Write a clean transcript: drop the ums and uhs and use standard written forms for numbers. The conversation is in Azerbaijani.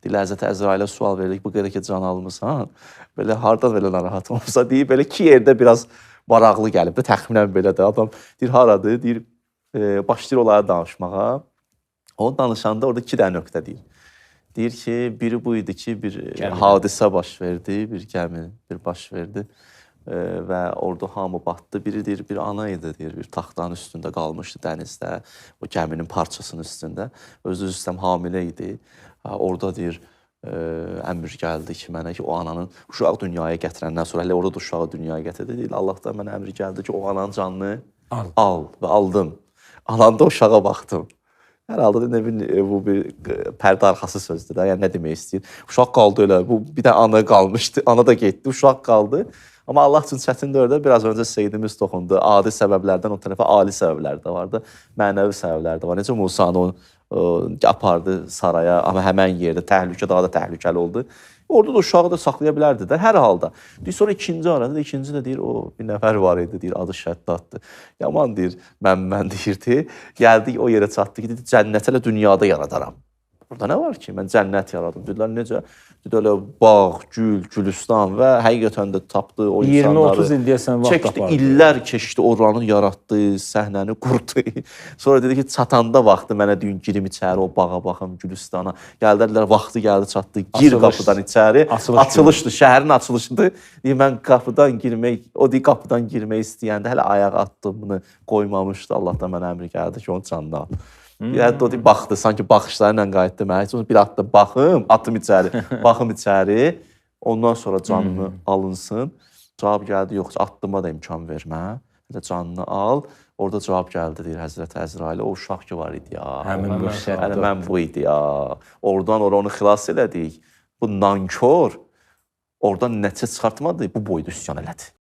Deyir, Həzrəti Əzrailə sual veririk, bu qədər ki, can almısan, belə hardan belə narahat olmuşsa, deyir, belə iki yerdə biraz maraqlı gəlib də, təxminən belə də. Adam deyir, haradır, deyir, başlayır onlara danışmağa. O danışanda orada iki dənə nöqtə deyir. Deyir ki, biri bu idi ki, bir hadisə baş verdi, bir gəmi baş verdi. Və orada hamı batdı. Biri deyir, bir ana idi, deyir, bir taxtanın üstündə qalmışdı dənizdə, o gəminin parçasının üstündə. Özü üstəm hamilə idi. Orada deyir, əmr gəldi ki, mənə ki, o ananın uşağı dünyaya gətirəndən sonra, hələ orada da uşağı dünyaya gətirdi. Deyir, Allahdan mənə əmr gəldi ki, o ananın canını al və aldım. Alanda uşağa baxdım. Hər halda ne bileyim, bu bir pərdə arxası sözdür da, yəni nə demək istəyir. Uşaq qaldı elə, bu bir də ana qalmışdı, ana da getdi, uşaq qaldı. Amma Allah üçün çətindir orada, biraz öncə Seyyidimiz toxundu. Adi səbəblərdən o tərəfə ali səbəblər də vardı, mənəvi səbəblər də var. Necə Musanı apardı saraya, amma həmən yerdə təhlükə, daha da təhlükəli oldu. Orada da uşağı da saxlaya bilərdi də, hər halda. Sonra ikinci arada, ikinci də deyir, o bir nəfər var idi, deyir, adı Şəddaddır. Yaman deyir, mən deyirdi, gəldik o yerə çatdı ki, deyir, cənnət elə dünyada yaradaram. Burada nə var ki, mən cənnət yaradım. Dedilər, necə? Dedilər, bağ, gül, gülüstan və həqiqətən də tapdı o insanları. 20-30 il deyəsən vaxt çəkdi, apardı. illər keçdi, oranı yaratdı, səhnəni qurdu. Sonra dedi ki, çatanda vaxtı mənə deyin, girim içəri, o bağa baxım, gülüstana. Gəldilər, vaxtı gəldi, çatdı, gir qapıdan içəri. Açılışdı, şəhərin açılışıdır. Deyir, mən qapıdan girmək, o deyir, qapıdan girmək istəyəndə hələ ayaq attığımını qoymamışdı. Allahdan mənə əmr gəldi ki, onun canını al. Yəni, o deyir, baxdı, sanki baxışlarıyla qayıtdı mənə. Bir atdı, baxım, atım içəri, baxım içəri. Ondan sonra canımı alınsın. Cavab gəldi, yox, atdıma da imkan vermə. Hələ canını al. Orada cavab gəldi, deyir Həzrəti Əzrailə. O uşaq ki var idi ya. Həmin bu şəhətdə. Hələ mən bu idi ya. Oradan onu xilas elədik. Bu nankor oradan nəticə çıxartmadı, bu boyda üsyan elədi.